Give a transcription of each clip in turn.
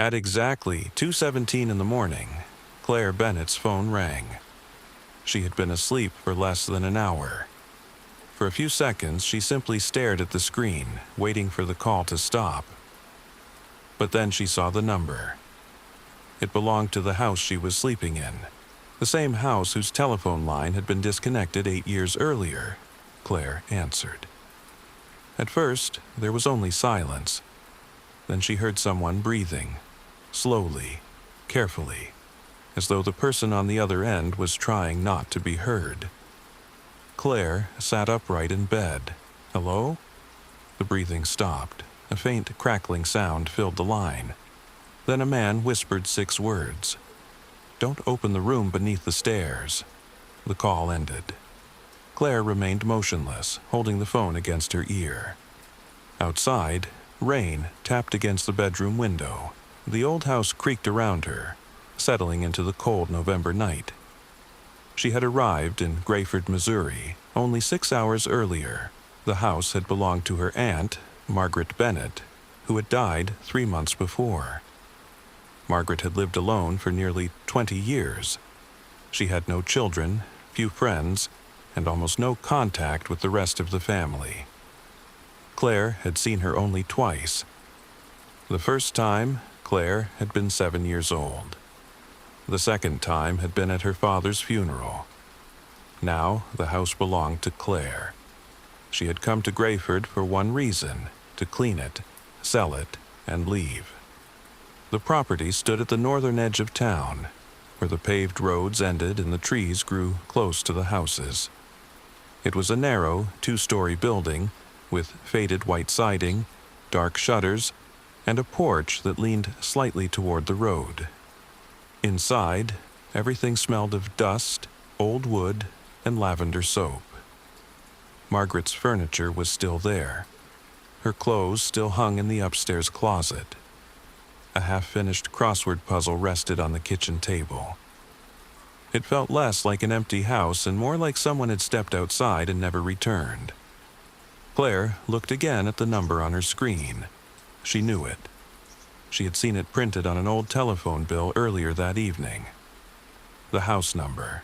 At exactly 2:17 in the morning, Claire Bennett's phone rang. She had been asleep for less than an hour. For a few seconds, she simply stared at the screen, waiting for the call to stop. But then she saw the number. It belonged to the house she was sleeping in, the same house whose telephone line had been disconnected 8 years earlier. Claire answered. At first, there was only silence. Then she heard someone breathing, slowly, carefully, as though the person on the other end was trying not to be heard. Claire sat upright in bed. Hello? The breathing stopped. A faint crackling sound filled the line. Then a man whispered 6 words. "Don't open the room beneath the stairs." The call ended. Claire remained motionless, holding the phone against her ear. Outside, rain tapped against the bedroom window. The old house creaked around her, settling into the cold November night. She had arrived in Greyford, Missouri, only 6 hours earlier. The house had belonged to her aunt, Margaret Bennett, who had died 3 months before. Margaret had lived alone for nearly 20 years. She had no children, few friends, and almost no contact with the rest of the family. Claire had seen her only twice. The first time, Claire had been 7 years old. The second time had been at her father's funeral. Now the house belonged to Claire. She had come to Greyford for one reason: to clean it, sell it, and leave. The property stood at the northern edge of town, where the paved roads ended and the trees grew close to the houses. It was a narrow, 2-story building with faded white siding, dark shutters, and a porch that leaned slightly toward the road. Inside, everything smelled of dust, old wood, and lavender soap. Margaret's furniture was still there. Her clothes still hung in the upstairs closet. A half-finished crossword puzzle rested on the kitchen table. It felt less like an empty house and more like someone had stepped outside and never returned. Claire looked again at the number on her screen. She knew it. She had seen it printed on an old telephone bill earlier that evening. The house number.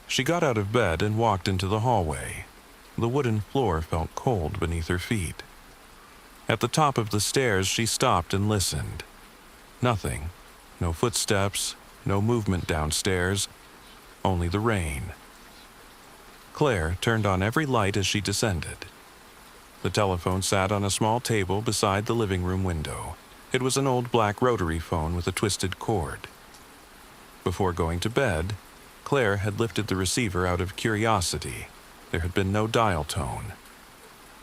She got out of bed and walked into the hallway. The wooden floor felt cold beneath her feet. At the top of the stairs, she stopped and listened. Nothing. No footsteps, no movement downstairs, only the rain. Claire turned on every light as she descended. The telephone sat on a small table beside the living room window. It was an old black rotary phone with a twisted cord. Before going to bed, Claire had lifted the receiver out of curiosity. There had been no dial tone.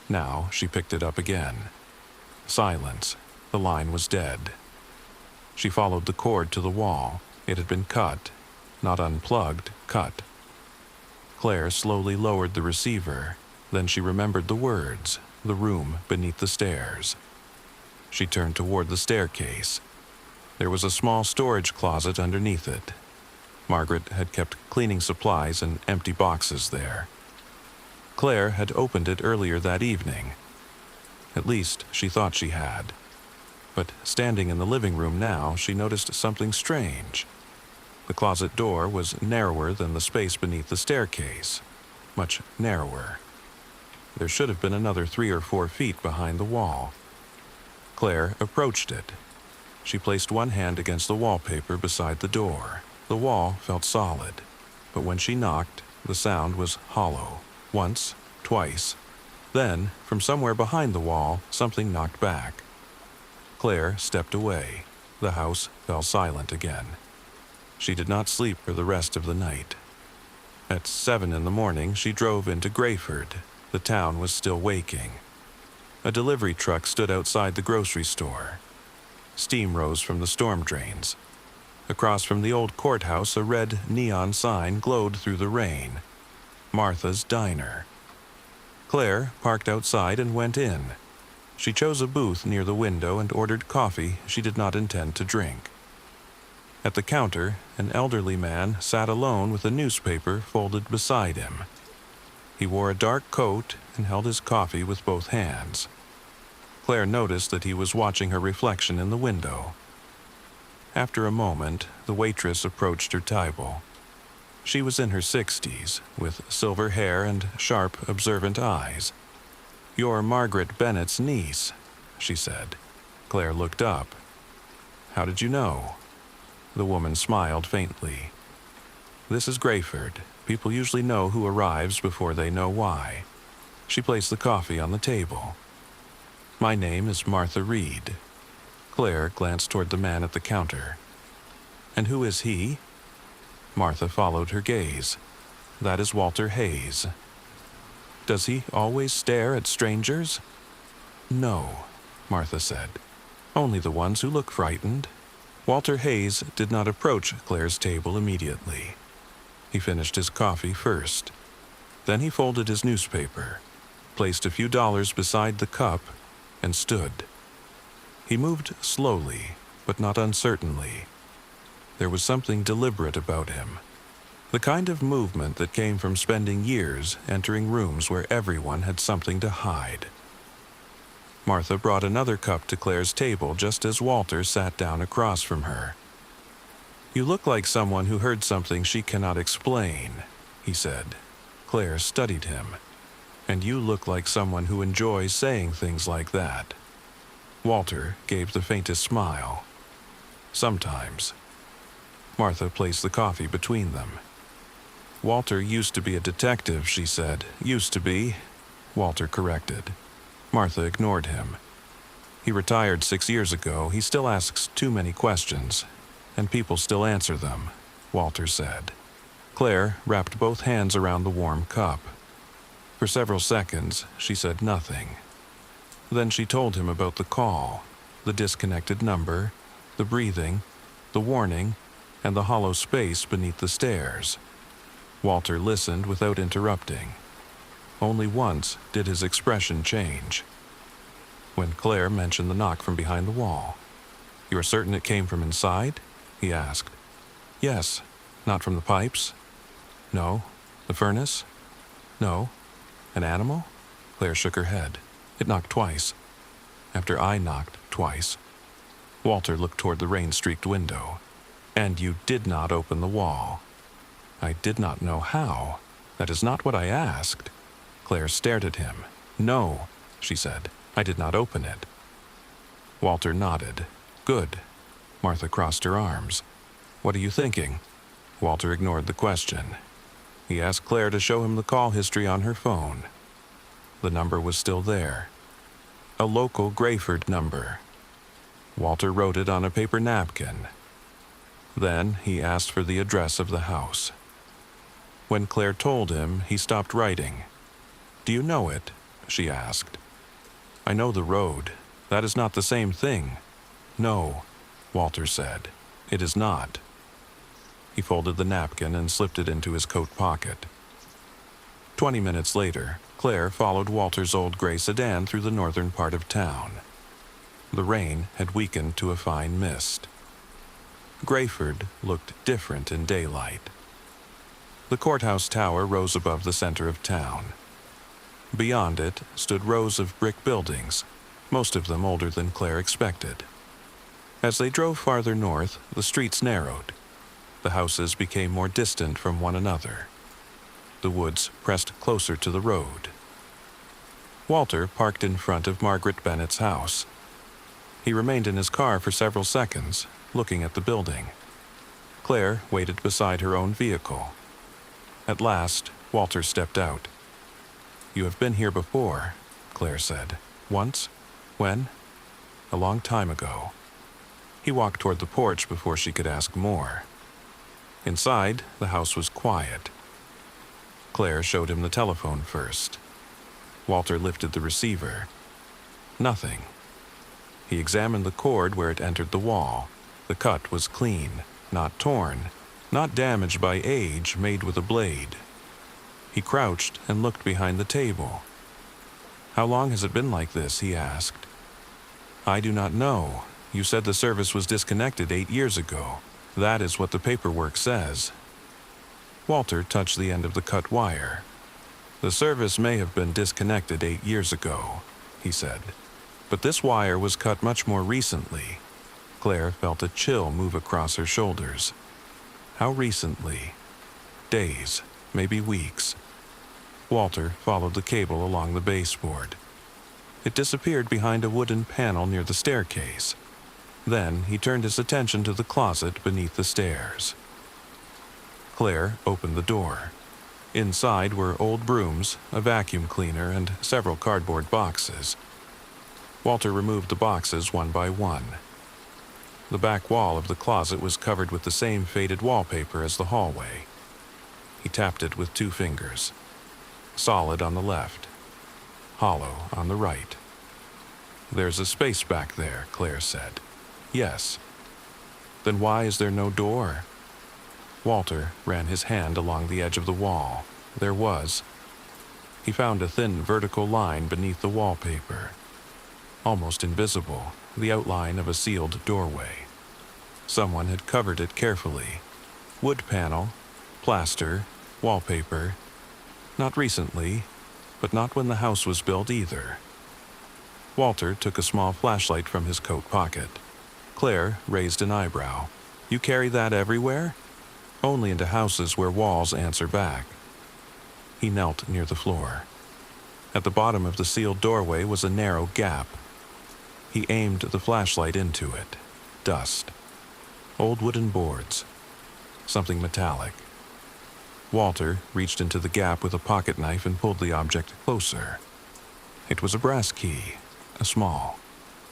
Now she picked it up again. Silence. The line was dead. She followed the cord to the wall. It had been cut, not unplugged, cut. Claire slowly lowered the receiver. Then she remembered the words, the room beneath the stairs. She turned toward the staircase. There was a small storage closet underneath it. Margaret had kept cleaning supplies and empty boxes there. Claire had opened it earlier that evening. At least, she thought she had. But standing in the living room now, she noticed something strange. The closet door was narrower than the space beneath the staircase. Much narrower. There should have been another 3 or 4 feet behind the wall. Claire approached it. She placed one hand against the wallpaper beside the door. The wall felt solid, but when she knocked, the sound was hollow. Once, twice. Then, from somewhere behind the wall, something knocked back. Claire stepped away. The house fell silent again. She did not sleep for the rest of the night. At 7 in the morning, she drove into Greyford. The town was still waking. A delivery truck stood outside the grocery store. Steam rose from the storm drains. Across from the old courthouse, a red neon sign glowed through the rain. Martha's Diner. Claire parked outside and went in. She chose a booth near the window and ordered coffee she did not intend to drink. At the counter, an elderly man sat alone with a newspaper folded beside him. He wore a dark coat and held his coffee with both hands. Claire noticed that he was watching her reflection in the window. After a moment, the waitress approached her table. She was in her 60s, with silver hair and sharp, observant eyes. "You're Margaret Bennett's niece," she said. Claire looked up. "How did you know?" The woman smiled faintly. "This is Greyford. People usually know who arrives before they know why." She placed the coffee on the table. "My name is Martha Reed." Claire glanced toward the man at the counter. "And who is he?" Martha followed her gaze. "That is Walter Hayes." "Does he always stare at strangers?" "No," Martha said. "Only the ones who look frightened." Walter Hayes did not approach Claire's table immediately. He finished his coffee first. Then he folded his newspaper, placed a few dollars beside the cup, and stood. He moved slowly, but not uncertainly. There was something deliberate about him, the kind of movement that came from spending years entering rooms where everyone had something to hide. Martha brought another cup to Claire's table just as Walter sat down across from her. "You look like someone who heard something she cannot explain," he said. Claire studied him. "And you look like someone who enjoys saying things like that." Walter gave the faintest smile. "Sometimes." Martha placed the coffee between them. "Walter used to be a detective," she said. "Used to be," Walter corrected. Martha ignored him. "He retired 6 years ago. He still asks too many questions, and people still answer them," Walter said. Claire wrapped both hands around the warm cup. For several seconds, she said nothing. Then she told him about the call, the disconnected number, the breathing, the warning, and the hollow space beneath the stairs. Walter listened without interrupting. Only once did his expression change. When Claire mentioned the knock from behind the wall. "You are certain it came from inside?" he asked. "Yes. Not from the pipes?" "No." "The furnace?" "No." "An animal?" Claire shook her head. "It knocked twice." "After I knocked twice." Walter looked toward the rain-streaked window. "And you did not open the wall." "I did not know how. That is not what I asked." Claire stared at him. "No," she said. "I did not open it." Walter nodded. "Good." Martha crossed her arms. "What are you thinking?" Walter ignored the question. He asked Claire to show him the call history on her phone. The number was still there. A local Greyford number. Walter wrote it on a paper napkin. Then he asked for the address of the house. When Claire told him, he stopped writing. "Do you know it?" she asked. "I know the road. That is not the same thing." "No," Walter said. "It is not." He folded the napkin and slipped it into his coat pocket. 20 minutes later, Claire followed Walter's old gray sedan through the northern part of town. The rain had weakened to a fine mist. Greyford looked different in daylight. The courthouse tower rose above the center of town. Beyond it stood rows of brick buildings, most of them older than Claire expected. As they drove farther north, the streets narrowed. The houses became more distant from one another. The woods pressed closer to the road. Walter parked in front of Margaret Bennett's house. He remained in his car for several seconds, looking at the building. Claire waited beside her own vehicle. At last, Walter stepped out. "You have been here before," Claire said. "Once? When?" "A long time ago." He walked toward the porch before she could ask more. Inside, the house was quiet. Claire showed him the telephone first. Walter lifted the receiver. Nothing. He examined the cord where it entered the wall. The cut was clean, not torn, not damaged by age made with a blade. He crouched and looked behind the table. "How long has it been like this?" he asked. "I do not know. You said the service was disconnected 8 years ago. That is what the paperwork says." Walter touched the end of the cut wire. "The service may have been disconnected 8 years ago," he said. "But this wire was cut much more recently." Claire felt a chill move across her shoulders. How recently? Days, maybe weeks. Walter followed the cable along the baseboard. It disappeared behind a wooden panel near the staircase. Then he turned his attention to the closet beneath the stairs. Claire opened the door. Inside were old brooms, a vacuum cleaner, and several cardboard boxes. Walter removed the boxes one by one. The back wall of the closet was covered with the same faded wallpaper as the hallway. He tapped it with 2 fingers. Solid on the left, hollow on the right. "There's a space back there," Claire said. "Yes." "Then why is there no door?" Walter ran his hand along the edge of the wall. There was. He found a thin vertical line beneath the wallpaper. Almost invisible, the outline of a sealed doorway. Someone had covered it carefully. Wood panel, plaster, wallpaper. Not recently, but not when the house was built either. Walter took a small flashlight from his coat pocket. Claire raised an eyebrow. "You carry that everywhere?" "Only into houses where walls answer back." He knelt near the floor. At the bottom of the sealed doorway was a narrow gap. He aimed the flashlight into it. Dust. Old wooden boards. Something metallic. Walter reached into the gap with a pocket knife and pulled the object closer. It was a brass key, a small.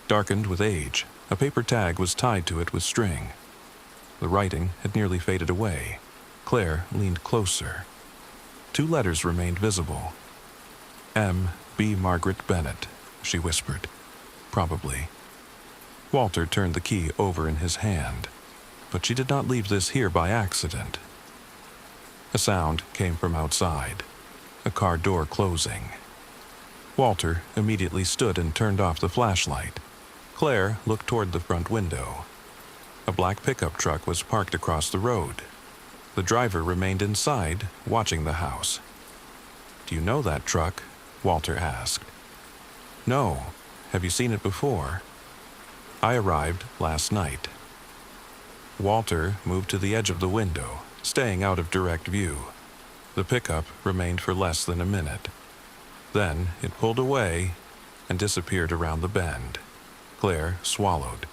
Darkened with age, a paper tag was tied to it with string. The writing had nearly faded away. Claire leaned closer. 2 letters remained visible. "M. B. Margaret Bennett," she whispered. "Probably." Walter turned the key over in his hand. But she did not leave this here by accident. A sound came from outside, a car door closing. Walter immediately stood and turned off the flashlight. Claire looked toward the front window. A black pickup truck was parked across the road. The driver remained inside, watching the house. "Do you know that truck?" Walter asked. "No. Have you seen it before?" "I arrived last night." Walter moved to the edge of the window, staying out of direct view. The pickup remained for less than a minute. Then it pulled away and disappeared around the bend. Claire swallowed.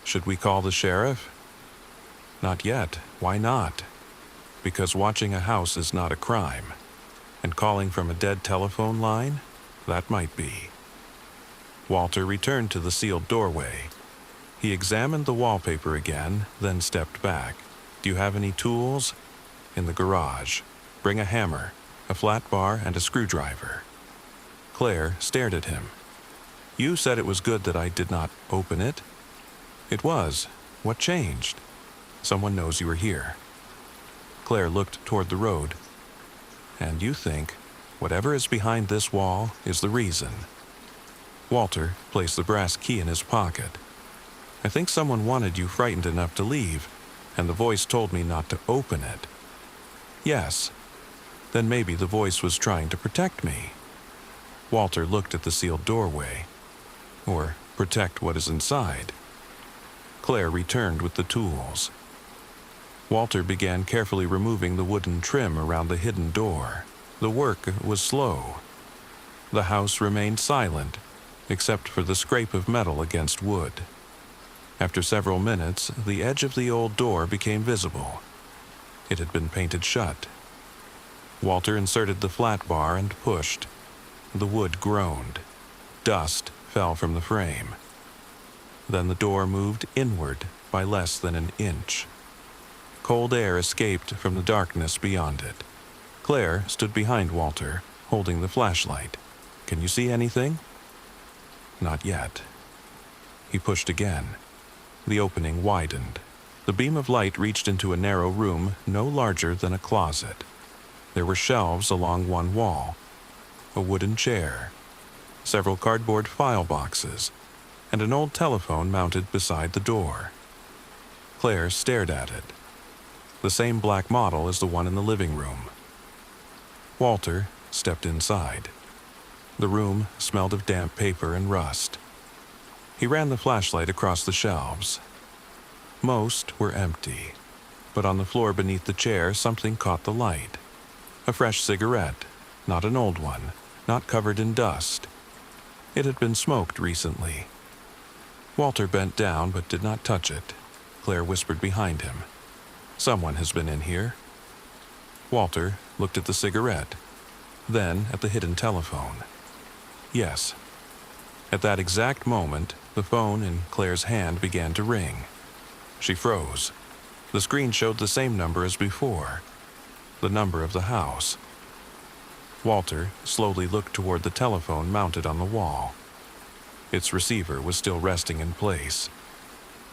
"Should we call the sheriff?" "Not yet. Why not?" "Because watching a house is not a crime. And calling from a dead telephone line? That might be." Walter returned to the sealed doorway. He examined the wallpaper again, then stepped back. "Do you have any tools?" "In the garage. Bring a hammer, a flat bar, and a screwdriver." Claire stared at him. "You said it was good that I did not open it." "It was. What changed?" "Someone knows you were here." Claire looked toward the road. "And you think whatever is behind this wall is the reason." Walter placed the brass key in his pocket. "I think someone wanted you frightened enough to leave, and the voice told me not to open it." "Yes. Then maybe the voice was trying to protect me." Walter looked at the sealed doorway. "Or protect what is inside." Claire returned with the tools. Walter began carefully removing the wooden trim around the hidden door. The work was slow. The house remained silent, except for the scrape of metal against wood. After several minutes, the edge of the old door became visible. It had been painted shut. Walter inserted the flat bar and pushed. The wood groaned. Dust fell from the frame. Then the door moved inward by less than an inch. Cold air escaped from the darkness beyond it. Claire stood behind Walter, holding the flashlight. "Can you see anything?" "Not yet." He pushed again. The opening widened. The beam of light reached into a narrow room no larger than a closet. There were shelves along one wall, a wooden chair, several cardboard file boxes, and an old telephone mounted beside the door. Claire stared at it. The same black model as the one in the living room. Walter stepped inside. The room smelled of damp paper and rust. He ran the flashlight across the shelves. Most were empty, but on the floor beneath the chair something caught the light. A fresh cigarette, not an old one, not covered in dust. It had been smoked recently. Walter bent down but did not touch it. Claire whispered behind him, "Someone has been in here." Walter looked at the cigarette, then at the hidden telephone. Yes. At that exact moment, the phone in Claire's hand began to ring. She froze. The screen showed the same number as before, the number of the house. Walter slowly looked toward the telephone mounted on the wall. Its receiver was still resting in place.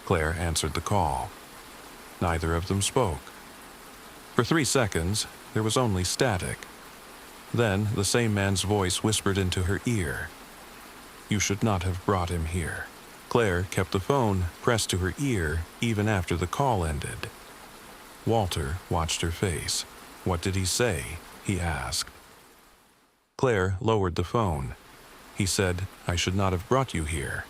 Claire answered the call. Neither of them spoke. For 3 seconds, there was only static. Then the same man's voice whispered into her ear, "You should not have brought him here." Claire kept the phone pressed to her ear even after the call ended. Walter watched her face. "What did he say?" he asked. Claire lowered the phone. He said, "I should not have brought you here."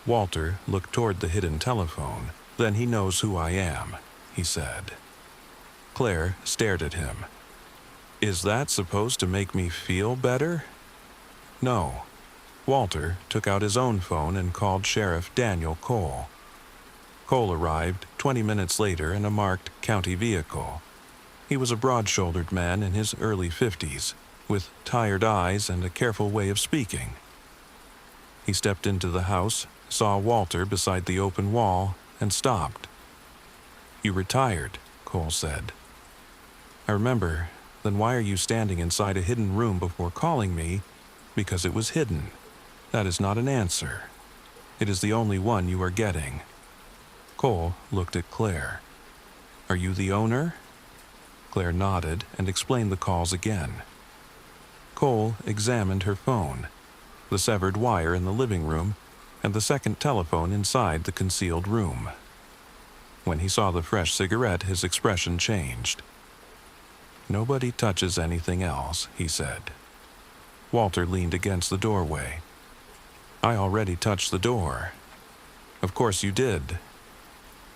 Walter looked toward the hidden telephone. "Then he knows who I am," he said. Claire stared at him. "Is that supposed to make me feel better?" No. Walter took out his own phone and called Sheriff Daniel Cole. Cole arrived 20 minutes later in a marked county vehicle. He was a broad-shouldered man in his early 50s, with tired eyes and a careful way of speaking. He stepped into the house, saw Walter beside the open wall, and stopped. "You retired," Cole said. "I remember. Then why are you standing inside a hidden room before calling me?" "Because it was hidden. That is not an answer. It is the only one you are getting." Cole looked at Claire. "Are you the owner?" Claire nodded and explained the calls again. Cole examined her phone, the severed wire in the living room, and the second telephone inside the concealed room. When he saw the fresh cigarette, his expression changed. "Nobody touches anything else," he said. Walter leaned against the doorway. "I already touched the door." "Of course you did."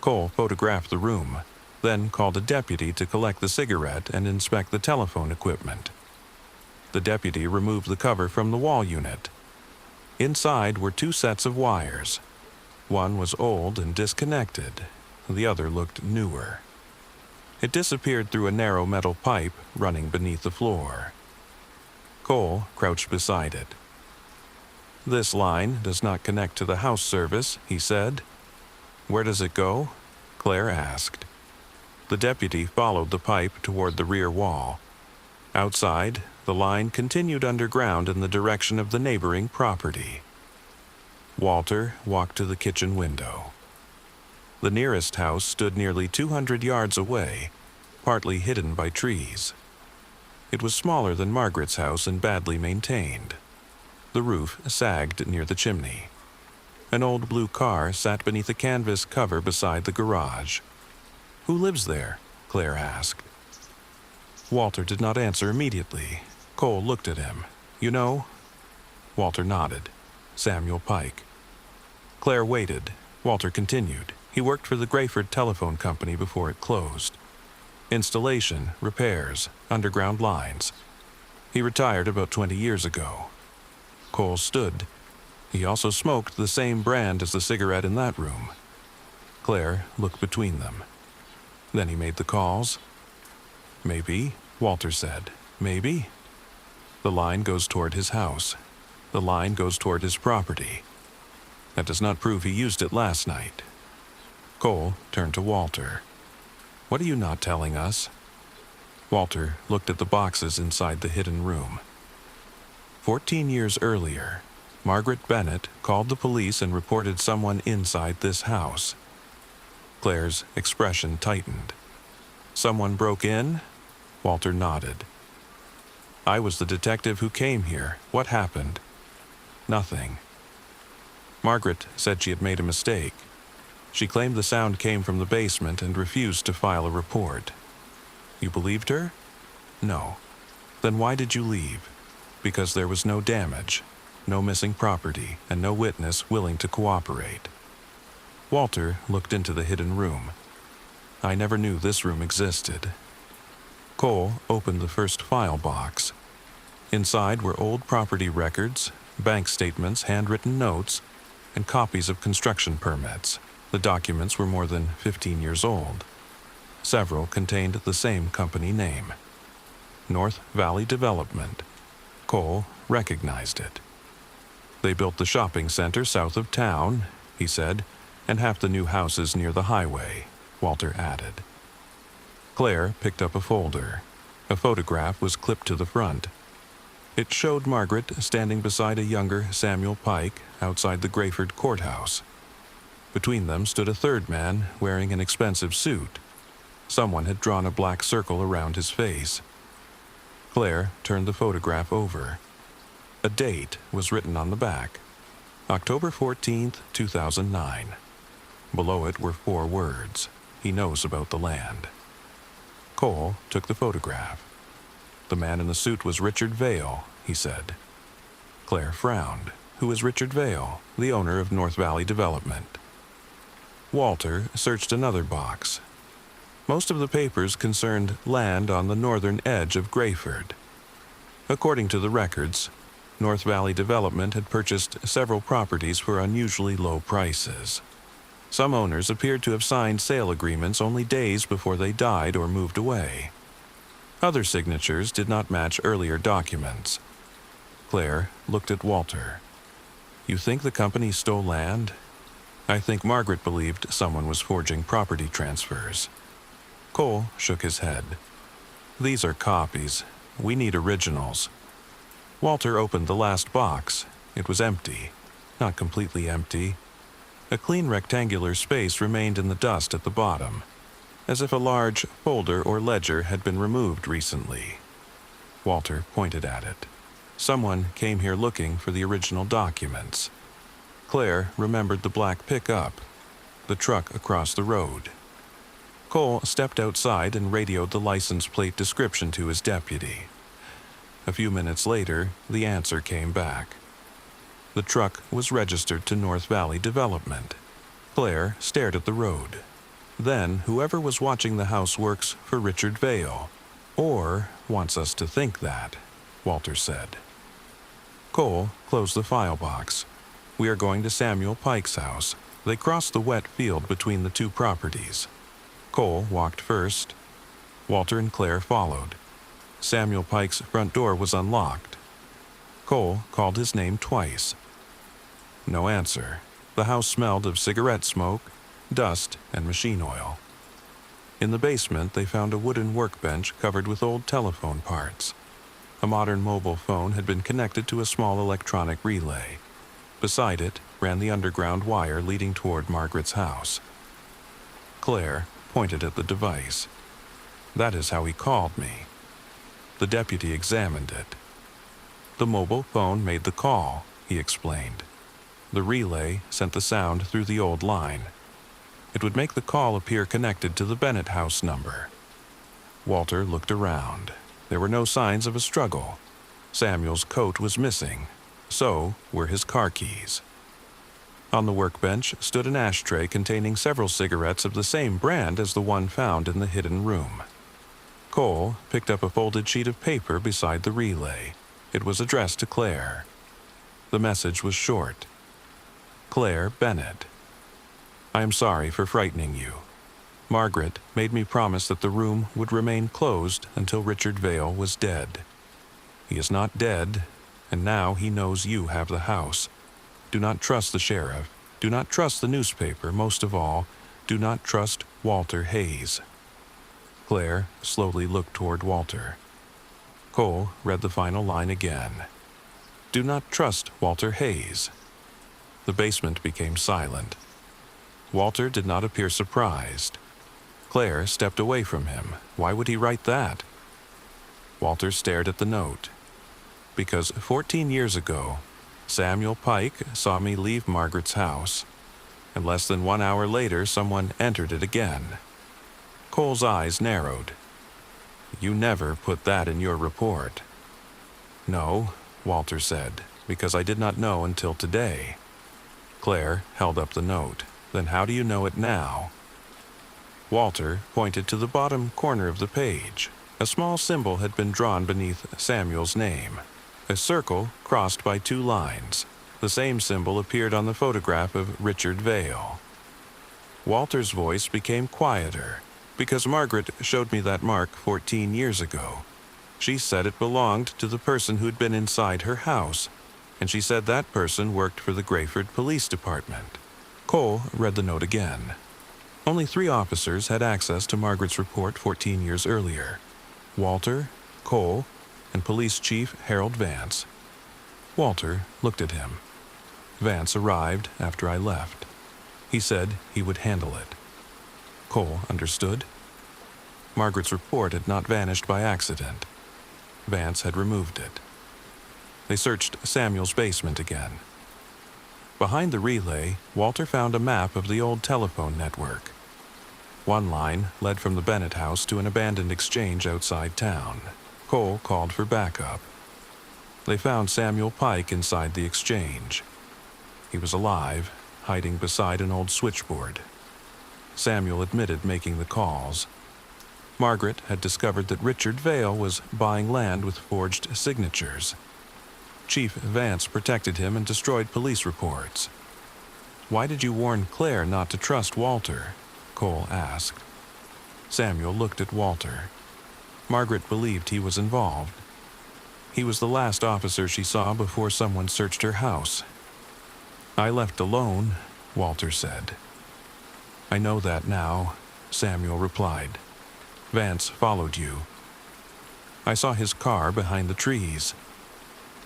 Cole photographed the room, then called a deputy to collect the cigarette and inspect the telephone equipment. The deputy removed the cover from the wall unit. Inside were 2 sets of wires. One was old and disconnected. The other looked newer. It disappeared through a narrow metal pipe running beneath the floor. Cole crouched beside it. "This line does not connect to the house service," he said. "Where does it go?" Claire asked. The deputy followed the pipe toward the rear wall. Outside, the line continued underground in the direction of the neighboring property. Walter walked to the kitchen window. The nearest house stood nearly 200 yards away, partly hidden by trees. It was smaller than Margaret's house and badly maintained. The roof sagged near the chimney. An old blue car sat beneath a canvas cover beside the garage. "Who lives there?" Claire asked. Walter did not answer immediately. Cole looked at him. "You know?" Walter nodded. "Samuel Pike." Claire waited. Walter continued. He worked for the Greyford telephone company before it closed. Installation, repairs, underground lines. He retired about 20 years ago. Cole stood. He also smoked the same brand as the cigarette in that room. Claire looked between them. "Then he made the calls?" "Maybe," Walter said. "Maybe. The line goes toward his house. The line goes toward his property. That does not prove he used it last night." Cole turned to Walter. "What are you not telling us?" Walter looked at the boxes inside the hidden room. 14 years earlier, Margaret Bennett called the police and reported someone inside this house. Claire's expression tightened. "Someone broke in?" Walter nodded. "I was the detective who came here. What happened?" "Nothing." Margaret said she had made a mistake. She claimed the sound came from the basement and refused to file a report. "You believed her?" "No." "Then why did you leave?" "Because there was no damage." no missing property, and no witness willing to cooperate. Walter looked into the hidden room. I never knew this room existed. Cole opened the first file box. Inside were old property records, bank statements, handwritten notes, and copies of construction permits. The documents were more than 15 years old. Several contained the same company name, North Valley Development. Cole recognized it. They built the shopping center south of town, he said, and half the new houses near the highway, Walter added. Claire picked up a folder. A photograph was clipped to the front. It showed Margaret standing beside a younger Samuel Pike outside the Greyford courthouse. Between them stood a third man wearing an expensive suit. Someone had drawn a black circle around his face. Claire turned the photograph over. A date was written on the back, October 14th, 2009. Below it were 4 words, "He knows about the land." Cole took the photograph. The man in the suit was Richard Vale, he said. Claire frowned. Who is Richard Vale, the owner of North Valley Development? Walter searched another box. Most of the papers concerned land on the northern edge of Greyford. According to the records, North Valley Development had purchased several properties for unusually low prices. Some owners appeared to have signed sale agreements only days before they died or moved away. Other signatures did not match earlier documents. Claire looked at Walter. "You think the company stole land?" "I think Margaret believed someone was forging property transfers." Cole shook his head. "These are copies. We need originals." Walter opened the last box. It was empty. Not completely empty. A clean rectangular space remained in the dust at the bottom, as if a large folder or ledger had been removed recently. Walter pointed at it. Someone came here looking for the original documents. Claire remembered the black pickup, the truck across the road. Cole stepped outside and radioed the license plate description to his deputy. A few minutes later, the answer came back. The truck was registered to North Valley Development. Claire stared at the road. Then, whoever was watching the house works for Richard Vale, or wants us to think that, Walter said. Cole closed the file box. "We are going to Samuel Pike's house." They crossed the wet field between the 2 properties. Cole walked first. Walter and Claire followed. Samuel Pike's front door was unlocked. Cole called his name twice. No answer. The house smelled of cigarette smoke, dust, and machine oil. In the basement, they found a wooden workbench covered with old telephone parts. A modern mobile phone had been connected to a small electronic relay. Beside it ran the underground wire leading toward Margaret's house. Claire pointed at the device. "That is how he called me." The deputy examined it. "The mobile phone made the call," he explained. "The relay sent the sound through the old line. It would make the call appear connected to the Bennett house number." Walter looked around. There were no signs of a struggle. Samuel's coat was missing. So were his car keys. On the workbench stood an ashtray containing several cigarettes of the same brand as the one found in the hidden room. Cole picked up a folded sheet of paper beside the relay. It was addressed to Claire. The message was short. "Claire Bennett. I am sorry for frightening you. Margaret made me promise that the room would remain closed until Richard Vale was dead. He is not dead, and now he knows you have the house. Do not trust the sheriff. Do not trust the newspaper. Most of all, do not trust Walter Hayes." Claire slowly looked toward Walter. Cole read the final line again. "Do not trust Walter Hayes." The basement became silent. Walter did not appear surprised. Claire stepped away from him. Why would he write that? Walter stared at the note. "Because 14 years ago, Samuel Pike saw me leave Margaret's house, and less than 1 hour later someone entered it again." Cole's eyes narrowed. "You never put that in your report." "No," Walter said. because I did not know until today. Claire held up the note. Then how do you know it now? Walter pointed to the bottom corner of the page. A small symbol had been drawn beneath Samuel's name, a circle crossed by 2 lines. The same symbol appeared on the photograph of Richard Vale. Walter's voice became quieter, because Margaret showed me that mark 14 years ago. She said it belonged to the person who'd been inside her house, and she said that person worked for the Greyford Police Department. Cole read the note again. Only 3 officers had access to Margaret's report 14 years earlier: Walter, Cole, and Police Chief Harold Vance. Walter looked at him. Vance arrived after I left. He said he would handle it. Cole understood. Margaret's report had not vanished by accident. Vance had removed it. They searched Samuel's basement again. Behind the relay, Walter found a map of the old telephone network. One line led from the Bennett house to an abandoned exchange outside town. Cole called for backup. They found Samuel Pike inside the exchange. He was alive, hiding beside an old switchboard. Samuel admitted making the calls. Margaret had discovered that Richard Vale was buying land with forged signatures. Chief Vance protected him and destroyed police reports. "Why did you warn Claire not to trust Walter?" Cole asked. Samuel looked at Walter. Margaret believed he was involved. He was the last officer she saw before someone searched her house. "I left alone," Walter said. "I know that now," Samuel replied. "Vance followed you. I saw his car behind the trees."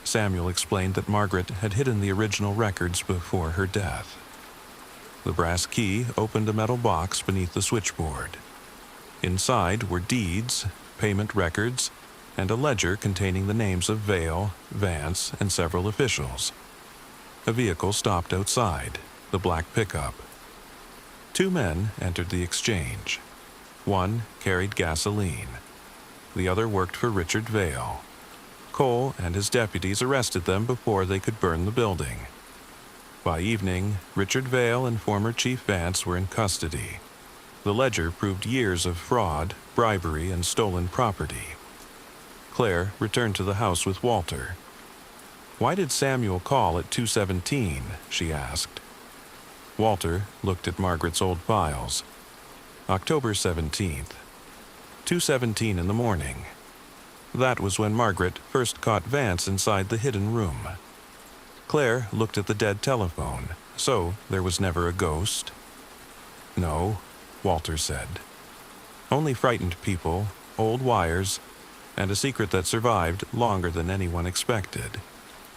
Samuel explained that Margaret had hidden the original records before her death. The brass key opened a metal box beneath the switchboard. Inside were deeds, payment records, and a ledger containing the names of Vale, Vance, and several officials. A vehicle stopped outside, the black pickup. 2 men entered the exchange. One carried gasoline. The other worked for Richard Vale. Cole and his deputies arrested them before they could burn the building. By evening, Richard Vale and former Chief Vance were in custody. The ledger proved years of fraud, bribery, and stolen property. Claire returned to the house with Walter. "Why did Samuel call at 2:17?" she asked. Walter looked at Margaret's old files. October 17th, 2:17 in the morning. That was when Margaret first caught Vance inside the hidden room. Claire looked at the dead telephone. So there was never a ghost? "No," Walter said. "Only frightened people, old wires, and a secret that survived longer than anyone expected."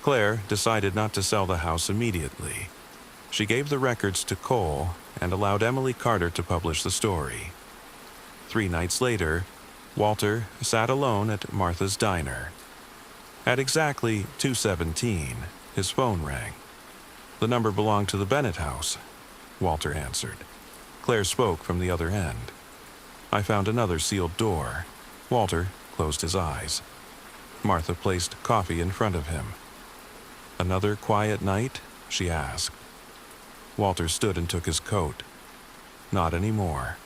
Claire decided not to sell the house immediately. She gave the records to Cole and allowed Emily Carter to publish the story. 3 nights later, Walter sat alone at Martha's diner. At exactly 2:17, his phone rang. "The number belonged to the Bennett house," Walter answered. Claire spoke from the other end. "I found another sealed door." Walter closed his eyes. Martha placed coffee in front of him. "Another quiet night?" she asked. Walter stood and took his coat. "Not anymore."